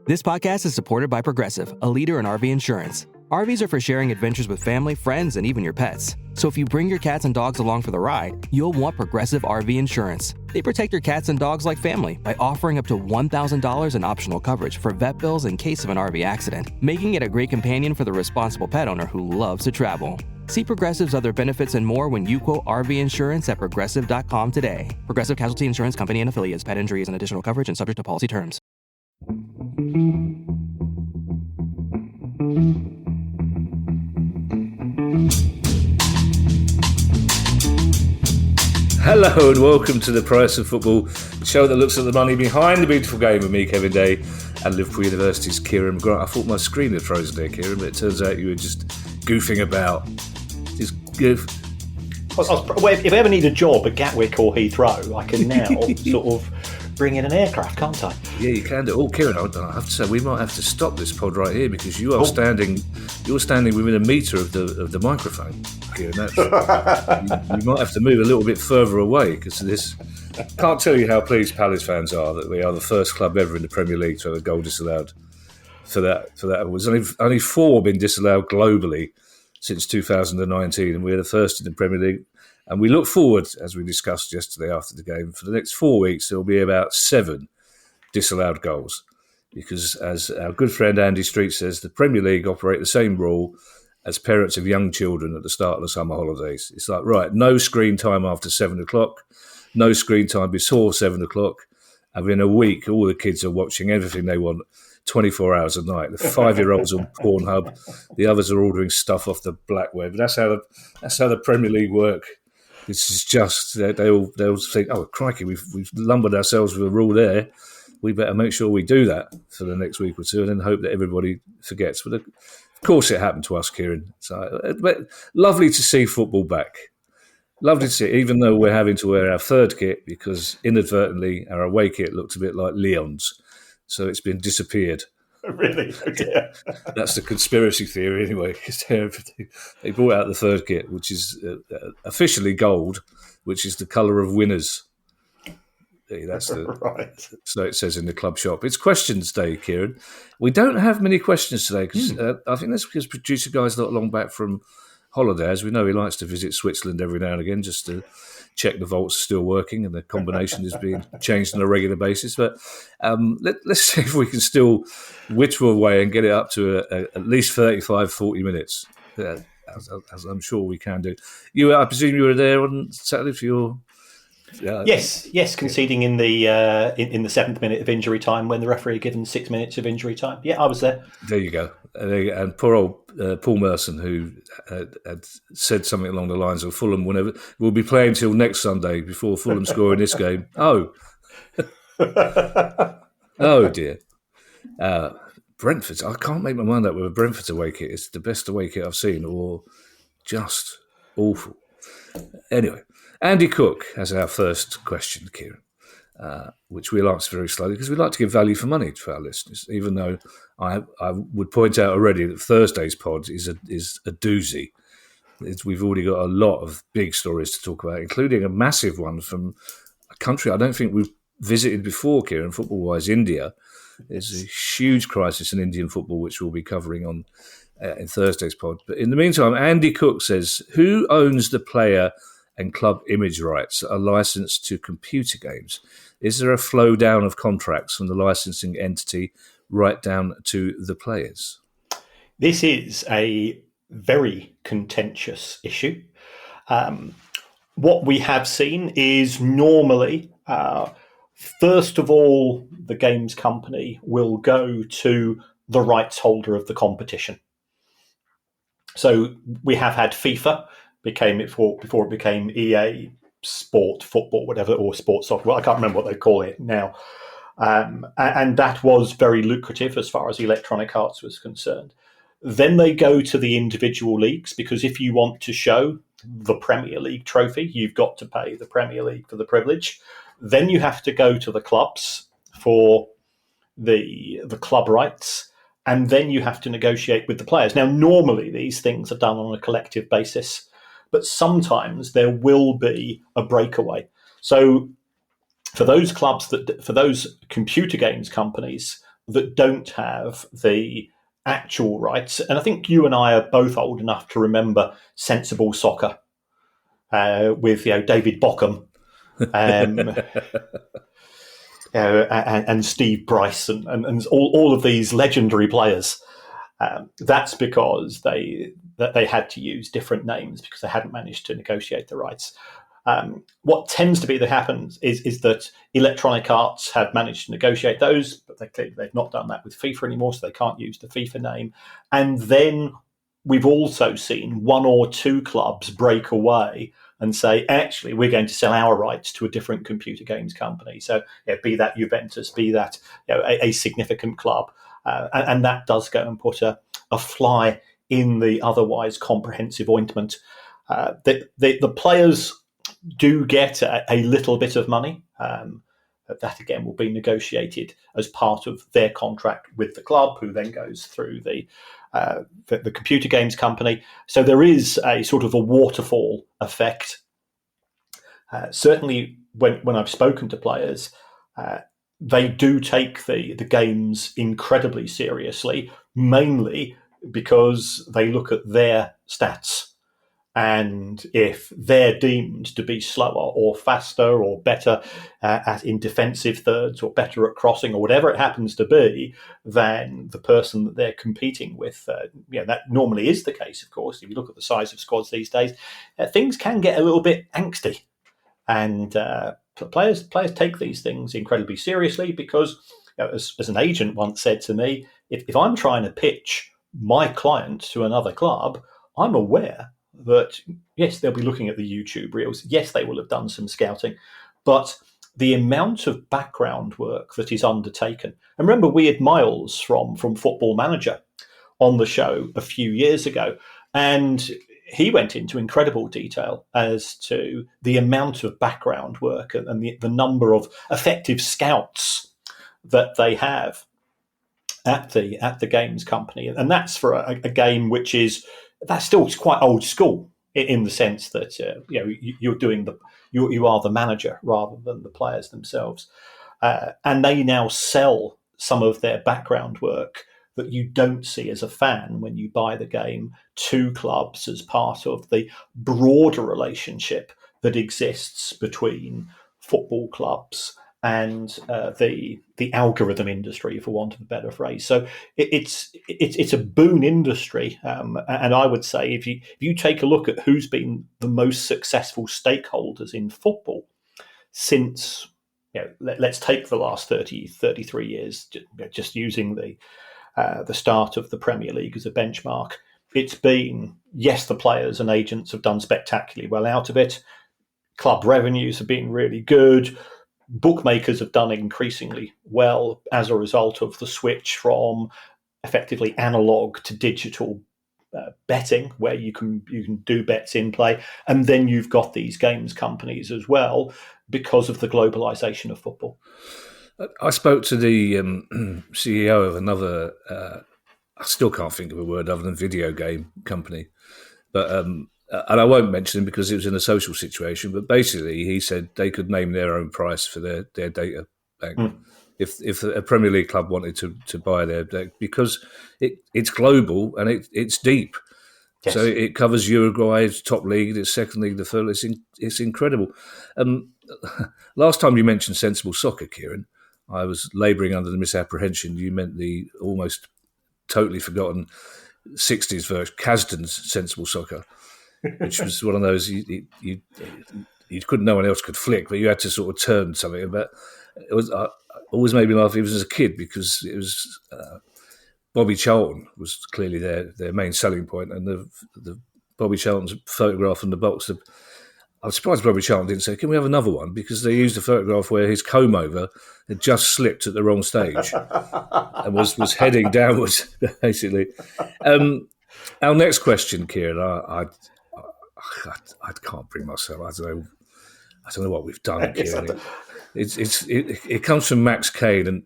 This podcast is supported by Progressive, a leader in RV insurance. RVs are for sharing adventures with family, friends, and even your pets. So if you bring your cats and dogs along for the ride, you'll want Progressive RV insurance. They protect your cats and dogs like family by offering up to $1,000 in optional coverage for vet bills in case of an RV accident, making it a great companion for the responsible pet owner who loves to travel. See Progressive's other benefits and more when you quote RV insurance at progressive.com today. Progressive Casualty Insurance Company and Affiliates. Pet injury is an additional coverage and subject to policy terms. Hello and welcome to the Price of Football, the show that looks at the money behind the beautiful game with me, Kevin Day, and Liverpool University's Kieran McGrath. I thought my screen had frozen there, Kieran, but it turns out you were just goofing about. Just goof. If I ever need a job at Gatwick or Heathrow, I can now sort of bring in an aircraft, can't I? Yeah, you can do. Oh, Kieran, I have to say we might have to stop this pod right here because you are standing. You're standing within a metre of the microphone, Kieran. You might have to move a little bit further away because this. Can't tell you how pleased Palace fans are that we are the first club ever in the Premier League to have a goal disallowed. For that, it was only 4 been disallowed globally since 2019, and we're the first in the Premier League. And we look forward, as we discussed yesterday after the game, for the next 4 weeks, there will be about 7 disallowed goals. Because as our good friend Andy Street says, the Premier League operate the same rule as parents of young children at the start of the summer holidays. It's like, right, no screen time after 7 o'clock, no screen time before 7 o'clock. And within a week, all the kids are watching everything they want 24 hours a night. The 5-year-olds on Pornhub, the others are ordering stuff off the black web. That's how the Premier League work. This is just they all think, oh crikey, we've lumbered ourselves with a rule there. We better make sure we do that for the next week or two, and then hope that everybody forgets. But of course, it happened to us, Kieran. So, but lovely to see football back. Lovely to see, even though we're having to wear our third kit because inadvertently our away kit looked a bit like Leon's, so it's been disappeared. Really? Yeah. That's the conspiracy theory anyway. They brought out the third kit, which is officially gold, which is the colour of winners. That's the right. So it says in the club shop. It's questions day, Kieran. We don't have many questions today because I think that's because producer guy's not long back from holiday. As we know, he likes to visit Switzerland every now and again just to check the vaults are still working and the combination is being changed on a regular basis. But let's see if we can still whittle away and get it up to at least 35, 40 minutes, as I'm sure we can do. I presume you were there on Saturday for your... Yes, conceding in the 7th minute of injury time when the referee had given 6 minutes of injury time. Yeah, I was there. There you go. And poor old Paul Merson, who had said something along the lines of Fulham will be playing till next Sunday before Fulham score in this game. Oh. Oh, dear. Brentford. I can't make my mind up whether Brentford's away kit is the best away kit I've seen or just awful. Anyway. Andy Cook has our first question, Kieran, which we'll answer very slowly because we like to give value for money to our listeners, even though I would point out already that Thursday's pod is a doozy. We've already got a lot of big stories to talk about, including a massive one from a country I don't think we've visited before, Kieran, football-wise, India. There's a huge crisis in Indian football, which we'll be covering on in Thursday's pod. But in the meantime, Andy Cook says, who owns the player and club image rights are licensed to computer games? Is there a flow down of contracts from the licensing entity right down to the players? This is a very contentious issue. What we have seen is normally, first of all, the games company will go to the rights holder of the competition. So we have had FIFA, before it became EA Sport Football, whatever, or Sports Software. I can't remember what they call it now. And that was very lucrative as far as Electronic Arts was concerned. Then they go to the individual leagues, because if you want to show the Premier League trophy, you've got to pay the Premier League for the privilege. Then you have to go to the clubs for the club rights, and then you have to negotiate with the players. Now, normally these things are done on a collective basis, but sometimes there will be a breakaway. So for those clubs, for those computer games companies that don't have the actual rights. And I think you and I are both old enough to remember Sensible Soccer with David Bockham and Steve Bryce and all of these legendary players. That's because they had to use different names because they hadn't managed to negotiate the rights. What tends to be that happens is that Electronic Arts have managed to negotiate those, but they've not done that with FIFA anymore, so they can't use the FIFA name. And then we've also seen one or two clubs break away and say, actually, we're going to sell our rights to a different computer games company. So be that Juventus, be that a significant club. And that does go and put a fly in the otherwise comprehensive ointment. The players do get a little bit of money. That again will be negotiated as part of their contract with the club, who then goes through the computer games company. So there is a sort of a waterfall effect. Certainly, when I've spoken to players, they do take the games incredibly seriously, mainly because they look at their stats. And if they're deemed to be slower or faster or better in defensive thirds or better at crossing or whatever it happens to be than the person that they're competing with, that normally is the case, of course. If you look at the size of squads these days, things can get a little bit angsty. And players take these things incredibly seriously because, as an agent once said to me, if I'm trying to pitch my client to another club, I'm aware that, yes, they'll be looking at the YouTube reels. Yes, they will have done some scouting. But the amount of background work that is undertaken. And remember, we had Miles from Football Manager on the show a few years ago. And he went into incredible detail as to the amount of background work and the number of effective scouts that they have at the games company. And that's for a game which is, that's still quite old school in the sense that you are the manager rather than the players themselves, and they now sell some of their background work that you don't see as a fan when you buy the game to clubs as part of the broader relationship that exists between football clubs and the algorithm industry, for want of a better phrase. So it's a boon industry, and I would say if you take a look at who's been the most successful stakeholders in football since, let's take the last 33 years, just using the start of the Premier League as a benchmark. It's been, yes, the players and agents have done spectacularly well out of it. Club revenues have been really good. Bookmakers have done increasingly well as a result of the switch from effectively analog to digital betting, where you can do bets in play, and then you've got these games companies as well because of the globalization of football. I spoke to the CEO of another, I still can't think of a word other than video game company, but and I won't mention him because it was in a social situation, but basically he said they could name their own price for their data bank if a Premier League club wanted to buy their data, because it's global and it's deep. Yes. So it covers Uruguay's top league, the second league, the third. It's incredible. Last time you mentioned Sensible Soccer, Kieran, I was labouring under the misapprehension you meant the almost totally forgotten 60s version, Kasdan's Sensible Soccer, which was one of those you couldn't, no one else could flick, but you had to sort of turn something. But it was always made me laugh even as a kid because it was Bobby Charlton was clearly their main selling point, and the Bobby Charlton's photograph on the box. I was surprised Bobby Charlton didn't say, "Can we have another one?" Because they used a photograph where his comb over had just slipped at the wrong stage and was heading downwards, basically. Our next question, Kieran, I can't bring myself. I don't know what we've done, Kieran. It comes from Max Kane, and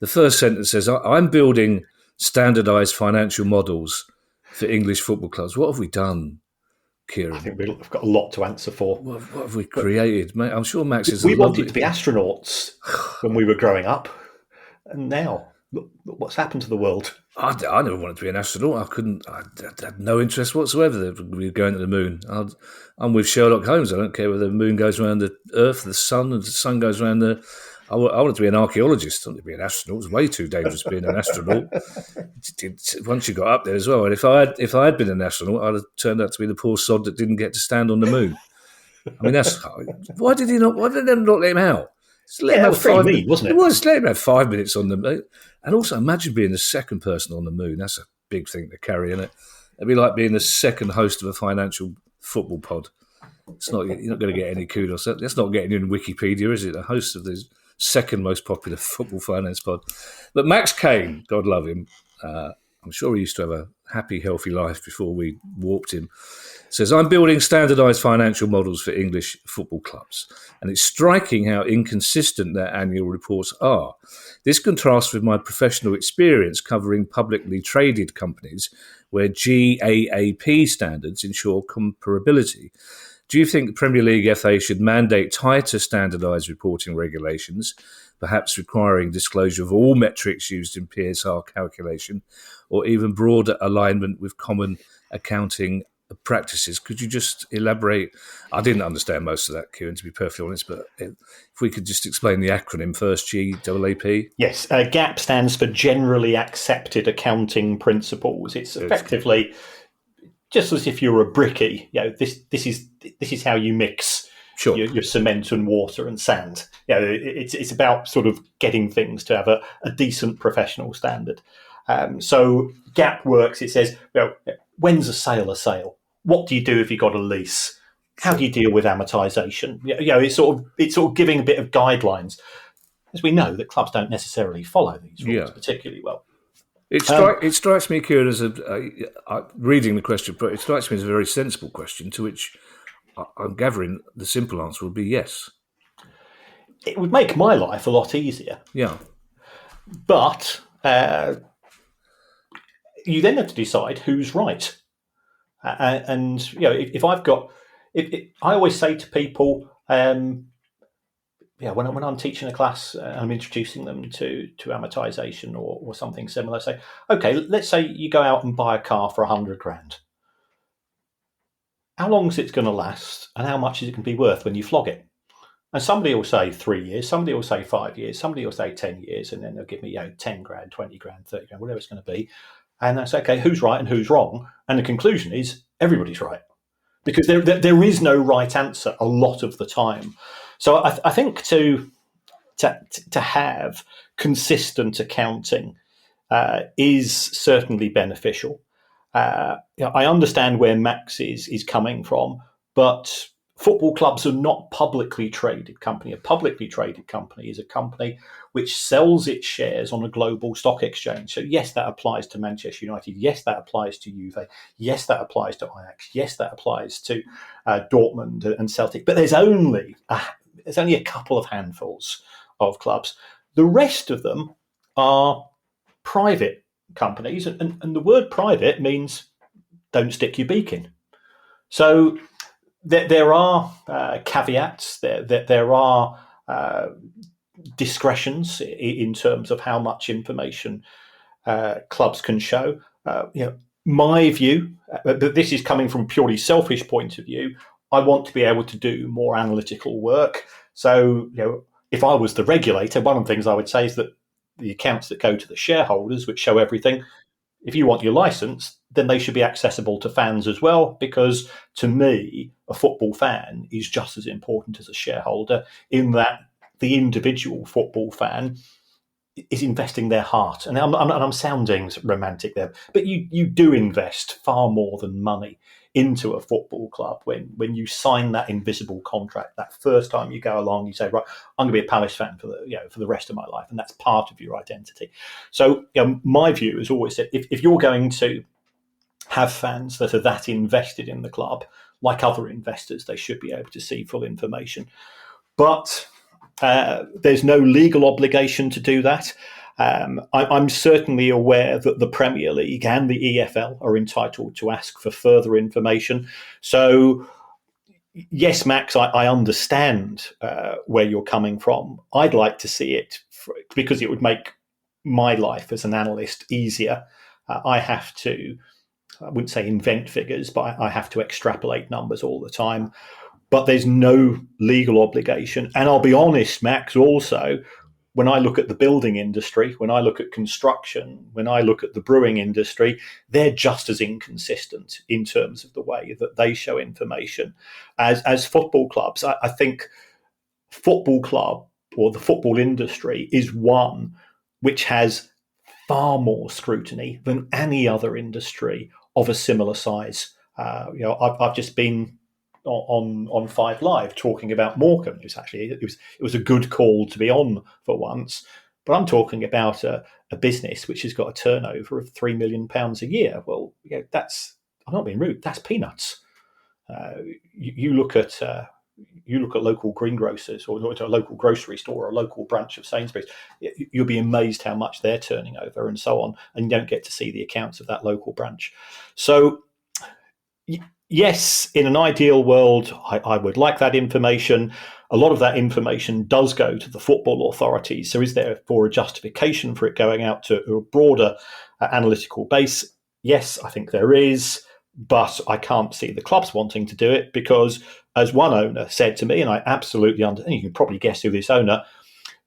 the first sentence says, "I'm building standardised financial models for English football clubs." What have we done, Kieran? I think we've got a lot to answer for. What have we created? Mate, I'm sure Max is. We wanted to be astronauts when we were growing up. And now, look what's happened to the world. I never wanted to be an astronaut. I had no interest whatsoever that we were going to the moon. I'm with Sherlock Holmes. I don't care whether the moon goes around the Earth, the sun, and the sun goes around the. I wanted to be an archaeologist. I wanted to be an astronaut. It was way too dangerous being an astronaut. Once you got up there as well, and if I had been an astronaut, I'd have turned out to be the poor sod that didn't get to stand on the moon. I mean, why did they not let him out? Just let him have 5 minutes, wasn't it? It was. Let him have 5 minutes on the moon. And also, imagine being the second person on the moon. That's a big thing to carry, isn't it? It'd be like being the second host of a financial football pod. You're not going to get any kudos. That's not getting in Wikipedia, is it? A host of the second most popular football finance pod. But Max Kane, God love him, I'm sure he used to have a happy, healthy life before we warped him, says, I'm building standardised financial models for English football clubs, and it's striking how inconsistent their annual reports are. This contrasts with my professional experience covering publicly traded companies where GAAP standards ensure comparability. Do you think the Premier League FA should mandate tighter standardised reporting regulations, perhaps requiring disclosure of all metrics used in PSR calculation, or even broader alignment with common accounting practices? Could you just elaborate? I didn't understand most of that, Kieran, to be perfectly honest, but if we could just explain the acronym first, GAAP. Yes, GAAP stands for Generally Accepted Accounting Principles. It's effectively just as if you're a brickie. This is how you mix your cement and water and sand. It's about sort of getting things to have a decent professional standard. So GAAP works. It says, when's a sale a sale? What do you do if you got a lease? How do you deal with amortization? It's sort of giving a bit of guidelines, as we know that clubs don't necessarily follow these rules particularly well. It strikes me, Kieran, as reading the question, but it strikes me as a very sensible question, to which I'm gathering the simple answer would be yes. It would make my life a lot easier. Yeah. But you then have to decide who's right. And if I've got, I always say to people, when I'm teaching a class, I'm introducing them to amortization or something similar. I say, okay, let's say you go out and buy a car for $100,000. How long is it going to last, and how much is it going to be worth when you flog it? And somebody will say 3 years, somebody will say 5 years, somebody will say 10 years, and then they'll give me 10 grand, 20 grand, 30 grand, whatever it's going to be. And I say, okay, who's right and who's wrong? And the conclusion is everybody's right, because there is no right answer a lot of the time. So I think to have consistent accounting is certainly beneficial. I understand where Max is coming from, but football clubs are not publicly traded company. A publicly traded company is a company which sells its shares on a global stock exchange. So yes, that applies to Manchester United. Yes, that applies to Juve. Yes, that applies to Ajax. Yes, that applies to Dortmund and Celtic. But there's only a couple of handfuls of clubs. The rest of them are private companies, and the word private means don't stick your beak in. So there are caveats, there are discretions in terms of how much information clubs can show. My view, but this is coming from a purely selfish point of view, I want to be able to do more analytical work. So, if I was the regulator, one of the things I would say is that the accounts that go to the shareholders, which show everything, if you want your license, then they should be accessible to fans as well, because to me, a football fan is just as important as a shareholder, in that the individual football fan is investing their heart. And I'm sounding romantic there, but you do invest far more than money into a football club when you sign that invisible contract. That first time you go along, you say, right, I'm going to be a Palace fan for the rest of my life, and that's part of your identity. So my view is always that if you're going to have fans that are that invested in the club, like other investors, they should be able to see full information. But there's no legal obligation to do that. I'm certainly aware that the Premier League and the EFL are entitled to ask for further information. So, yes, Max, I understand where you're coming from. I'd like to see it because it would make my life as an analyst easier. I have to, I wouldn't say invent figures, but I have to extrapolate numbers all the time. But there's no legal obligation. And I'll be honest, Max, also, when I look at the building industry, when I look at construction, when I look at the brewing industry, they're just as inconsistent in terms of the way that they show information as football clubs. I think football club or the football industry is one which has far more scrutiny than any other industry of a similar size. I've just been on Five Live talking about Morecambe. It was a good call to be on for once, but I'm talking about a business which has got a turnover of £3 million a year. Well, that's, I'm not being rude, that's peanuts. You look at local greengrocers or a local grocery store or a local branch of Sainsbury's, you'll be amazed how much they're turning over and so on, and you don't get to see the accounts of that local branch. So yes, in an ideal world, I would like that information. A lot of that information does go to the football authorities. So is there therefore a justification for it going out to a broader analytical base? Yes, I think there is, but I can't see the clubs wanting to do it because, as one owner said to me, and I absolutely and you can probably guess who this owner,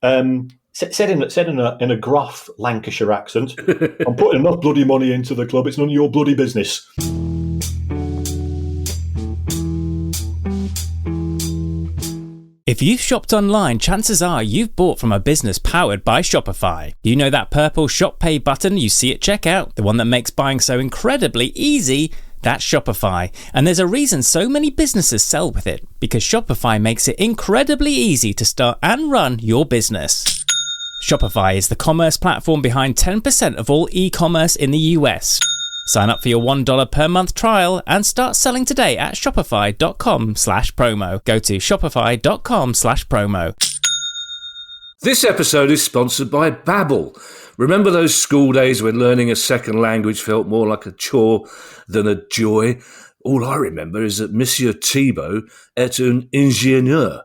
said in a gruff Lancashire accent, "I'm putting enough bloody money into the club, it's none of your bloody business." If you've shopped online, chances are you've bought from a business powered by Shopify. You know that purple Shop Pay button you see at checkout? The one that makes buying so incredibly easy? That's Shopify. And there's a reason so many businesses sell with it, because Shopify makes it incredibly easy to start and run your business. Shopify is the commerce platform behind 10% of all e-commerce in the US. Sign up for your $1 per month trial and start selling today at shopify.com/promo. Go to shopify.com/promo. This episode is sponsored by Babbel. Remember those school days when learning a second language felt more like a chore than a joy? All I remember is that Monsieur Thibault est un ingénieur.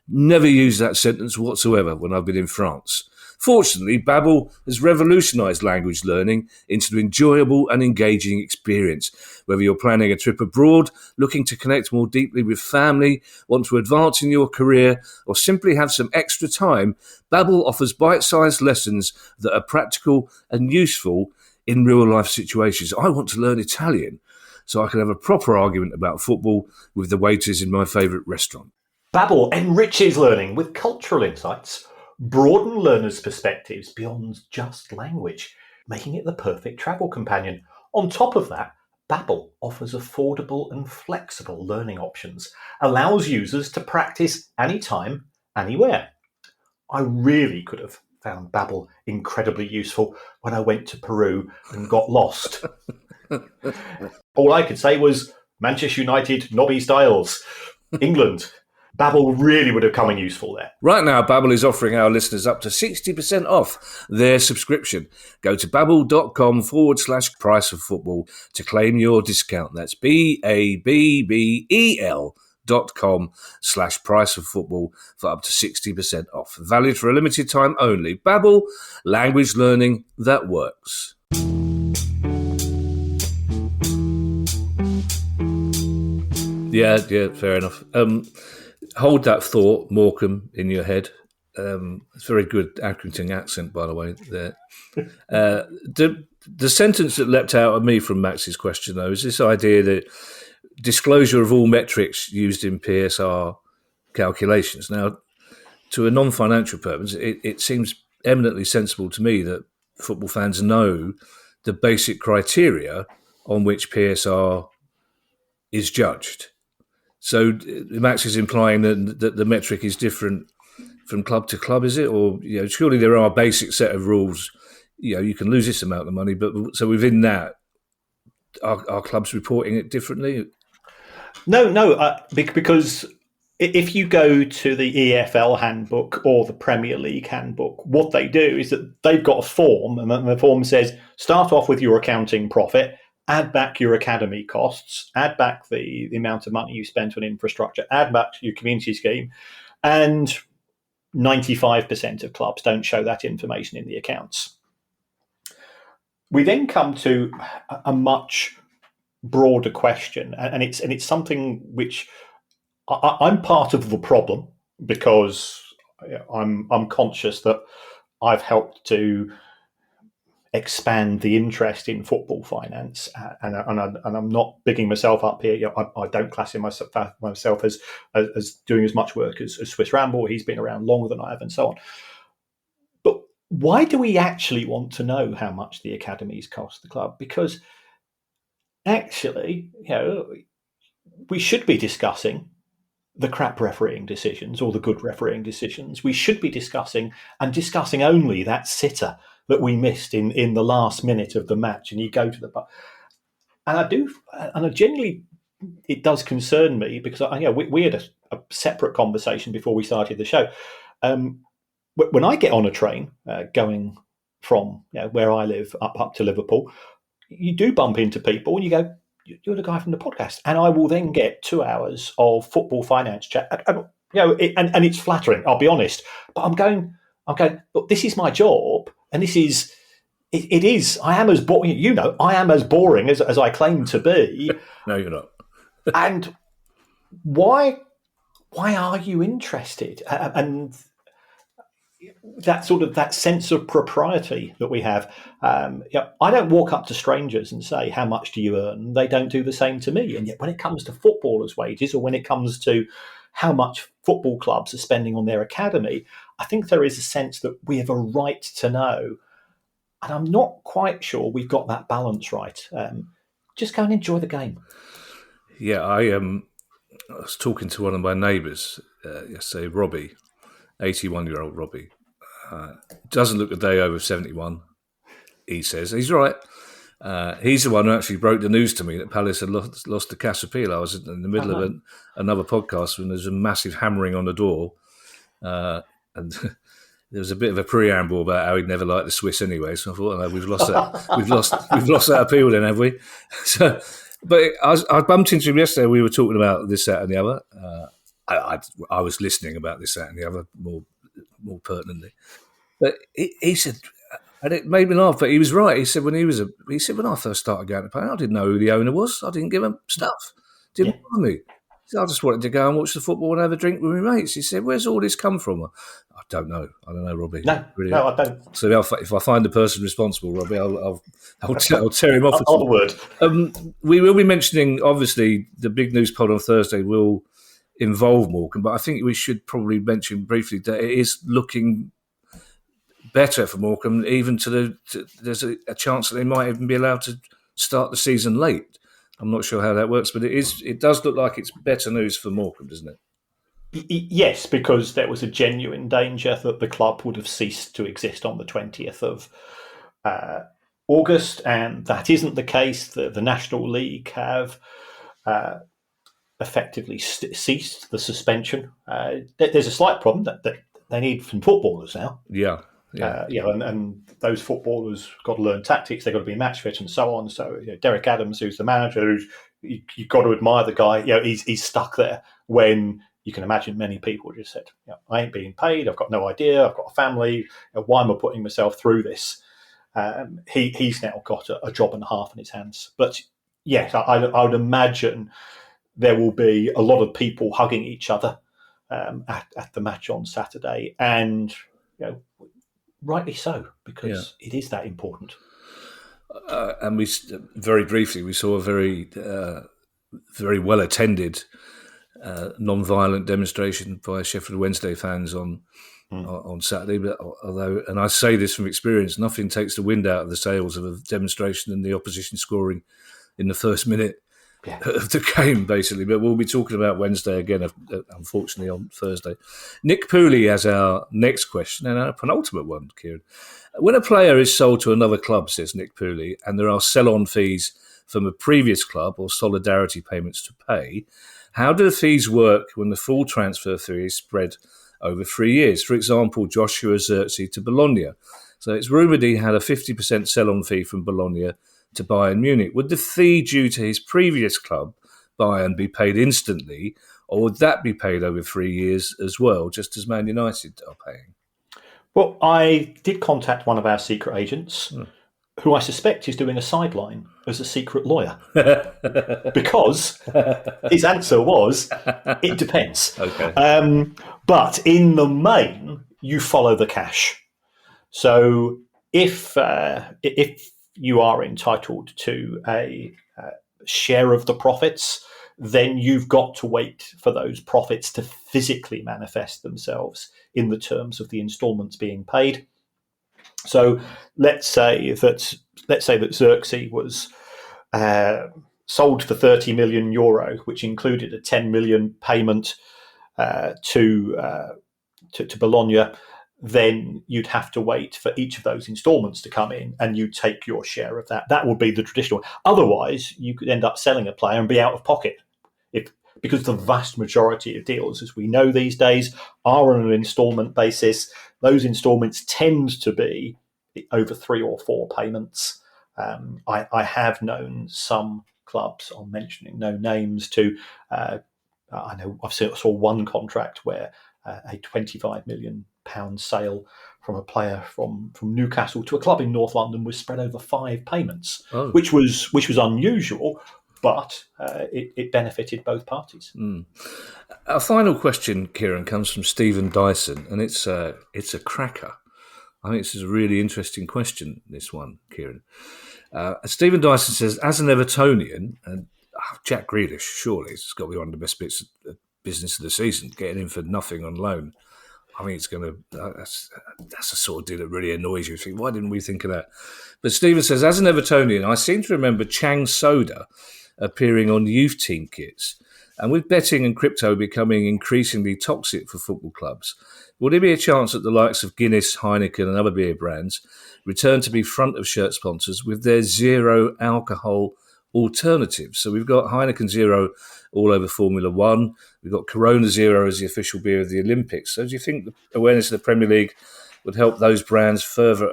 Never used that sentence whatsoever when I've been in France. Fortunately, Babbel has revolutionised language learning into an enjoyable and engaging experience. Whether you're planning a trip abroad, looking to connect more deeply with family, want to advance in your career, or simply have some extra time, Babbel offers bite-sized lessons that are practical and useful in real-life situations. I want to learn Italian so I can have a proper argument about football with the waiters in my favourite restaurant. Babbel enriches learning with cultural insights, broaden learners' perspectives beyond just language, making it the perfect travel companion. On top of that, Babbel offers affordable and flexible learning options, allows users to practice anytime, anywhere. I really could have found Babbel incredibly useful when I went to Peru and got lost. All I could say was Manchester United, Nobby Styles, England. Babbel really would have come in useful there. Right now, Babbel is offering our listeners up to 60% off their subscription. Go to babbel.com/price of football to claim your discount. That's BABBEL.com/price of football for up to 60% off. Valid for a limited time only. Babbel, language learning that works. Yeah, fair enough. Hold that thought, Morecambe, in your head. It's a very good Accrington accent, by the way, there. The sentence that leapt out at me from Max's question, though, is this idea that disclosure of all metrics used in PSR calculations. Now, to a non-financial purpose, it seems eminently sensible to me that football fans know the basic criteria on which PSR is judged. So Max is implying that the metric is different from club to club, is it? Or surely there are a basic set of rules. You can lose this amount of money, but so within that, are clubs reporting it differently? No, because if you go to the EFL handbook or the Premier League handbook, what they do is that they've got a form, and the form says start off with your accounting profit, add back your academy costs, add back the amount of money you spent on infrastructure, add back your community scheme, and 95% of clubs don't show that information in the accounts. We then come to a much broader question, and it's something which I'm part of the problem, because I'm conscious that I've helped to expand the interest in football finance, and I'm not bigging myself up here. I don't classify myself as doing as much work as Swiss Ramble. He's been around longer than I have, and so on. But why do we actually want to know how much the academies cost the club? Because actually, we should be discussing the crap refereeing decisions or the good refereeing decisions. We should be discussing only that sitter that we missed in the last minute of the match. And you go to the and I genuinely, it does concern me, because we had a separate conversation before we started the show. When I get on a train going from where I live up to Liverpool, you do bump into people and you go, "You're the guy from the podcast," and I will then get 2 hours of football finance chat. And it's flattering, I'll be honest. But I'm going. Look, this is my job, and this is. It is. I am as boring. I am as boring as I claim to be. No, you're not. And why are you interested? And that sense of propriety that we have. I don't walk up to strangers and say, "How much do you earn?" They don't do the same to me. And yet, when it comes to footballers' wages, or when it comes to how much football clubs are spending on their academy, I think there is a sense that we have a right to know. And I'm not quite sure we've got that balance right. Just go and enjoy the game. Yeah, I was talking to one of my neighbours yesterday, Robbie, 81-year-old Robbie. Doesn't look a day over 71, he says. He's right. He's the one who actually broke the news to me that Palace had lost to Casapil. I was in the middle of another podcast when there's a massive hammering on the door. And there was a bit of a preamble about how he'd never liked the Swiss anyway. So I thought, we've lost that. We've lost that appeal then, have we? So, but I bumped into him yesterday. We were talking about this, that, and the other. I was listening about this, that, and the other more pertinently. But he said, and it made me laugh. But he was right. He said when I first started going to play, I didn't know who the owner was. I didn't give him stuff. Didn't bother me. I just wanted to go and watch the football and have a drink with my mates. He said, "Where's all this come from?" I don't know. I don't know, Robbie. No, I don't. So if I find the person responsible, Robbie, I'll tear him off. I'll word. We will be mentioning, obviously, the big news pod on Thursday will involve Morecambe, but I think we should probably mention briefly that it is looking better for Morecambe, even there's a chance that they might even be allowed to start the season late. I'm not sure how that works, but it does look like it's better news for Morecambe, doesn't it? Yes, because there was a genuine danger that the club would have ceased to exist on the 20th of August, and that isn't the case. The National League have effectively ceased the suspension. There's a slight problem that they need some footballers now. Yeah. And those footballers got to learn tactics. They've got to be match fit and so on. So Derek Adams, who's the manager, you've got to admire the guy. He's stuck there when you can imagine many people just said, "I ain't being paid. I've got no idea. I've got a family. Why am I putting myself through this?" He's now got a job and a half in his hands. But yes, I would imagine there will be a lot of people hugging each other at the match on Saturday, and rightly so, because it is that important. And we very briefly we saw a very very well attended non-violent demonstration by Sheffield Wednesday fans on Saturday. But although, and I say this from experience, nothing takes the wind out of the sails of a demonstration than the opposition scoring in the first minute of the game, basically. But we'll be talking about Wednesday again, unfortunately, on Thursday. Nick Pooley has our next question, and our penultimate one, Kieran. When a player is sold to another club, says Nick Pooley, and there are sell-on fees from a previous club or solidarity payments to pay, how do the fees work when the full transfer fee is spread over 3 years? For example, Joshua Zirkzee to Bologna. So it's rumoured he had a 50% sell-on fee from Bologna to Bayern Munich. Would the fee due to his previous club, Bayern, be paid instantly, or would that be paid over 3 years as well, just as Man United are paying? Well, I did contact one of our secret agents. who I suspect is doing a sideline as a secret lawyer, because his answer was, it depends. Okay. But in the main, you follow the cash. So if you are entitled to a share of the profits, then you've got to wait for those profits to physically manifest themselves in the terms of the instalments being paid. So let's say that Xerxes was sold for €30 million, which included a 10 million payment to Bologna. Then you'd have to wait for each of those instalments to come in, and you take your share of that. That would be the traditional. Otherwise, you could end up selling a player and be out of pocket, because the vast majority of deals, as we know these days, are on an instalment basis. Those instalments tend to be over 3 or 4 payments. I have known some clubs, I'm mentioning no names, to I know I saw one contract where a £25 million sale from a player from Newcastle to a club in North London was spread over 5 payments, which was unusual, but it benefited both parties. Our final question, Kieran, comes from Stephen Dyson, and it's a cracker. I think this is a really interesting question, this one, Kieran. Stephen Dyson says, as an Evertonian, and Jack Grealish, surely it's got to be one of the best bits of business of the season, getting in for nothing on loan. I mean, it's going to. That's the sort of deal that really annoys you. You think, why didn't we think of that? But Stephen says, as an Evertonian, I seem to remember Chang Soda appearing on youth team kits. And with betting and crypto becoming increasingly toxic for football clubs, will there be a chance that the likes of Guinness, Heineken and other beer brands return to be front of shirt sponsors with their zero alcohol alternatives? So we've got Heineken Zero all over Formula One. We've got Corona Zero as the official beer of the Olympics. So do you think the awareness of the Premier League would help those brands further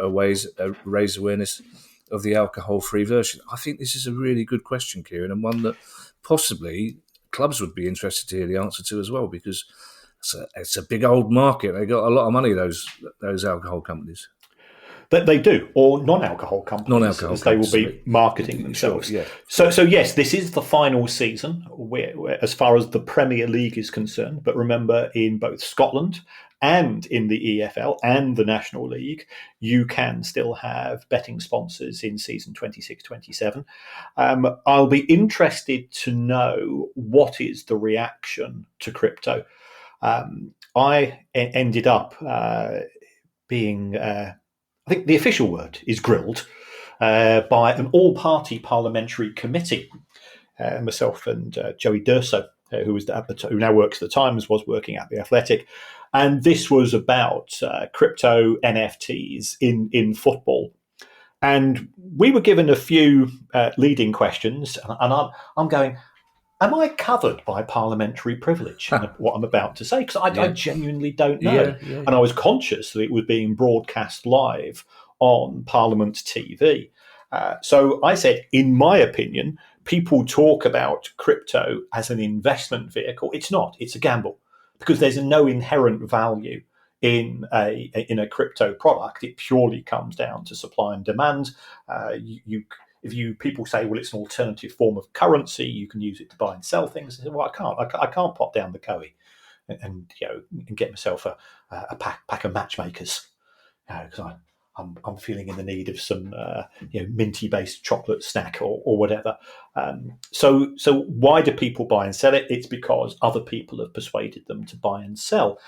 raise awareness of the alcohol-free version? I think this is a really good question, Kieran, and one that possibly clubs would be interested to hear the answer to as well, because it's a big old market. They got a lot of money, those alcohol companies. That they do, or non-alcohol companies, as they will be marketing themselves. Sure, yeah. So yes, this is the final season where, as far as the Premier League is concerned. But remember, in both Scotland and in the EFL and the National League, you can still have betting sponsors in season 26-27. I'll be interested to know what is the reaction to crypto. I ended up being... I think the official word is grilled by an all-party parliamentary committee. Myself and Joey Durso, who now works at the Times, was working at the Athletic, and this was about crypto NFTs in football. And we were given a few leading questions, and I'm going, am I covered by parliamentary privilege in what I'm about to say? Because I genuinely don't know. Yeah. And I was conscious that it was being broadcast live on Parliament TV. So I said, in my opinion, people talk about crypto as an investment vehicle. It's not. It's a gamble, because there's no inherent value in a crypto product. It purely comes down to supply and demand. If people say, well, it's an alternative form of currency, you can use it to buy and sell things. I say, well, I can't pop down the Coe and get myself a pack of matchmakers, because I'm feeling in the need of some minty based chocolate snack or whatever. So why do people buy and sell it? It's because other people have persuaded them to buy and sell.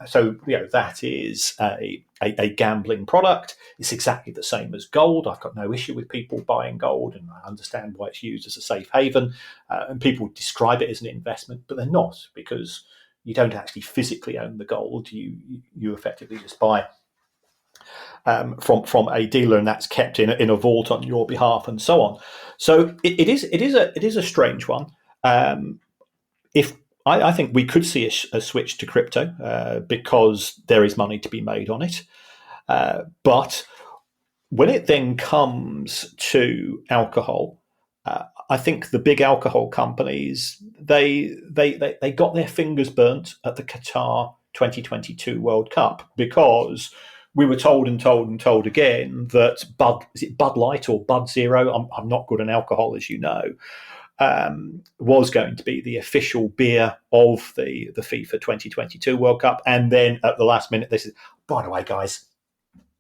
So that is a gambling product. It's exactly the same as gold. I've got no issue with people buying gold, and I understand why it's used as a safe haven. And people describe it as an investment, but they're not, because you don't actually physically own the gold. You effectively just buy from a dealer, and that's kept in a vault on your behalf, and so on. So it is a strange one. If I think we could see a switch to crypto because there is money to be made on it, but when it then comes to alcohol, I think the big alcohol companies they got their fingers burnt at the Qatar 2022 World Cup, because we were told and told and told again that Bud Light or Bud Zero? I'm not good on alcohol, as you know. Was going to be the official beer of the FIFA 2022 World Cup, and then at the last minute they said, "By the way, guys,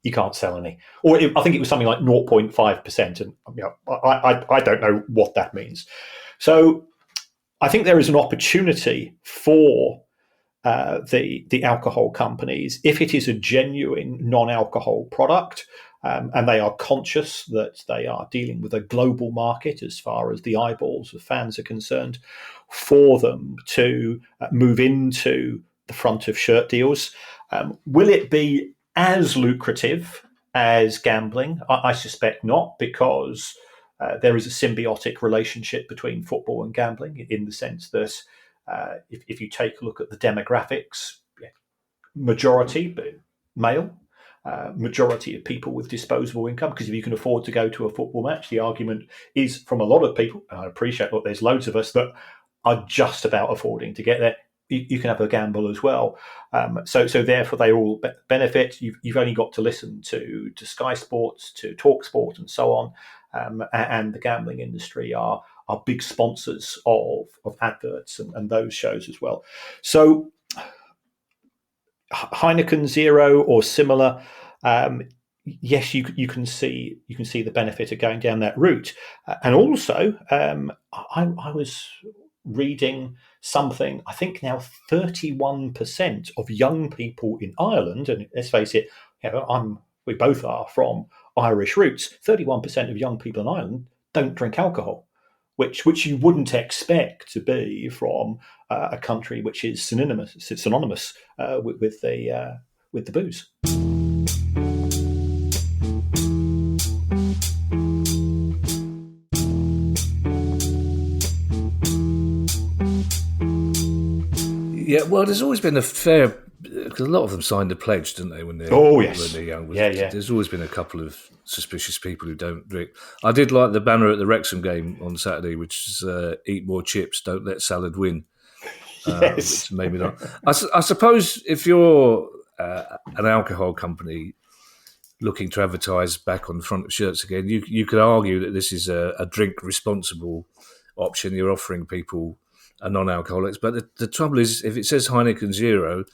you can't sell any." I think it was something like 0.5%, and I don't know what that means. So I think there is an opportunity for the alcohol companies, if it is a genuine non-alcohol product, and they are conscious that they are dealing with a global market as far as the eyeballs of fans are concerned, for them to move into the front of shirt deals. Will it be as lucrative as gambling? I suspect not, because there is a symbiotic relationship between football and gambling, in the sense that if you take a look at the demographics, majority male, majority of people with disposable income, because if you can afford to go to a football match, the argument is from a lot of people, and I appreciate that there's loads of us that are just about affording to get there, you can have a gamble as well. So therefore they all benefit. You've only got to listen to Sky Sports, to Talk Sport, and so on. And the gambling industry are big sponsors of adverts and those shows as well. So Heineken Zero or similar, yes, you can see the benefit of going down that route. And also, I was reading something. I think now 31% of young people in Ireland, and let's face it, we both are from Irish roots. 31% of young people in Ireland don't drink alcohol, which you wouldn't expect to be from a country which is synonymous with the booze. Yeah, well, there's always been a fair, because a lot of them signed a pledge, didn't they, when they're young? Yeah. There's always been a couple of suspicious people who don't drink. I did like the banner at the Wrexham game on Saturday, which is "Eat more chips, don't let salad win." Yes. Which maybe not. I suppose if you're an alcohol company looking to advertise back on the front of shirts again, you could argue that this is a drink responsible option. You're offering people a non-alcoholics, but the trouble is, if it says Heineken Zero,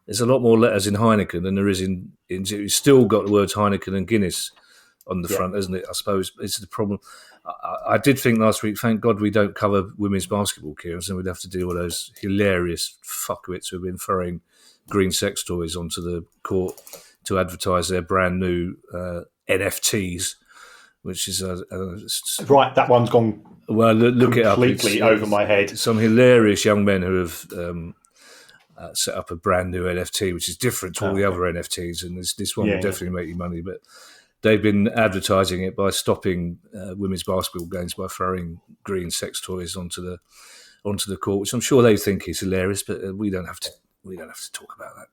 there's a lot more letters in Heineken than there is in it's still got the words Heineken and Guinness on the front, isn't it? I suppose it's the problem. I did think last week, thank God we don't cover women's basketball, Kieran, so we'd have to deal with those hilarious fuckwits who've been throwing green sex toys onto the court to advertise their brand new NFTs, which is right. That one's gone. Well, look it up. Completely over my head. Some hilarious young men who have set up a brand new NFT, which is different to all the other NFTs, and this one will definitely make you money. But they've been advertising it by stopping women's basketball games by throwing green sex toys onto the court, which I'm sure they think is hilarious. But we don't have to talk about that.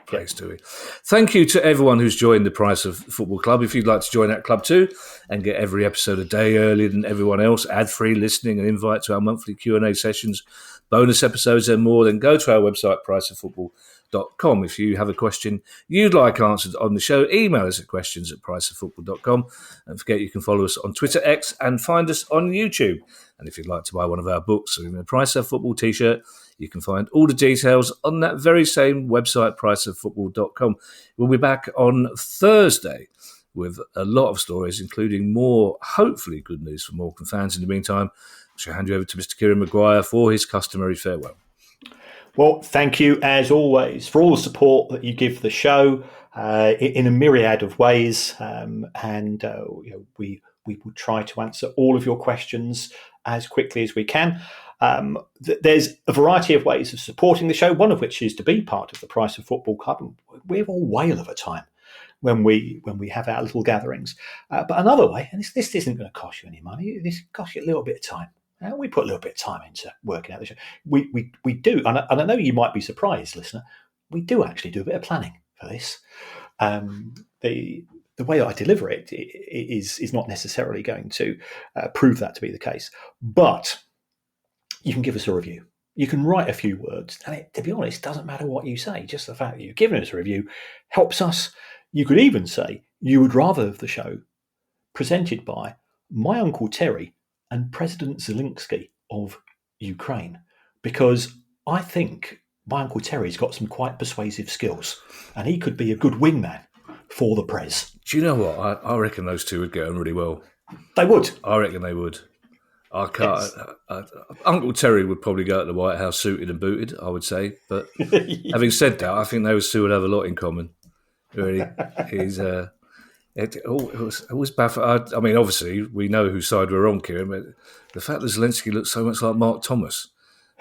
Place to it. Thank you to everyone who's joined the Price of Football Club. If you'd like to join that club too and get every episode a day earlier than everyone else, ad-free listening and invite to our monthly Q&A sessions, bonus episodes and more, then go to our website, priceoffootball.com. If you have a question you'd like answered on the show, email us at questions@priceoffootball.com. And forget you can follow us on Twitter, X, and find us on YouTube. And if you'd like to buy one of our books or even a Price of Football t-shirt, you can find all the details on that very same website, priceoffootball.com. We'll be back on Thursday with a lot of stories, including more, hopefully, good news for Morecambe fans. In the meantime, I shall hand you over to Mr. Kieran Maguire for his customary farewell. Well, thank you, as always, for all the support that you give the show in a myriad of ways. We will try to answer all of your questions as quickly as we can. There's a variety of ways of supporting the show, one of which is to be part of the Price of Football Club. And we have a whale of a time when we have our little gatherings. But another way, and this isn't going to cost you any money, this costs you a little bit of time. We put a little bit of time into working out the show. We do, and I know you might be surprised, listener, we do actually do a bit of planning for this. The way I deliver it is not necessarily going to prove that to be the case. But you can give us a review. You can write a few words. And to be honest, it doesn't matter what you say. Just the fact that you've given us a review helps us You could even say you would rather have the show presented by my Uncle Terry and President Zelensky of Ukraine, because I think my Uncle Terry's got some quite persuasive skills and he could be a good wingman for the Prez. Do you know what? I reckon those two would get on really well. They would. I reckon they would. I can't. Yes. Uncle Terry would probably go to the White House suited and booted, I would say. But having said that, I think those two would have a lot in common. Really, it was baffling. I mean, obviously, we know whose side we're on, Kieran, but the fact that Zelensky looks so much like Mark Thomas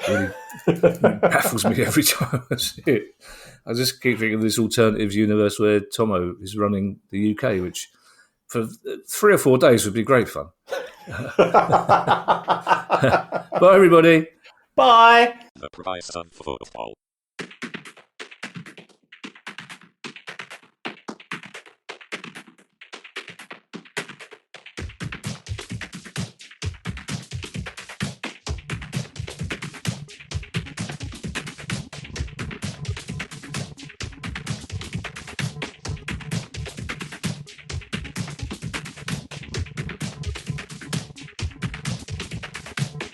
really baffles me every time I see it. I just keep thinking of this alternatives universe where Tomo is running the UK, which for 3 or 4 days would be great fun. Bye, everybody. Bye. The price of football.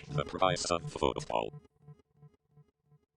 The price of football.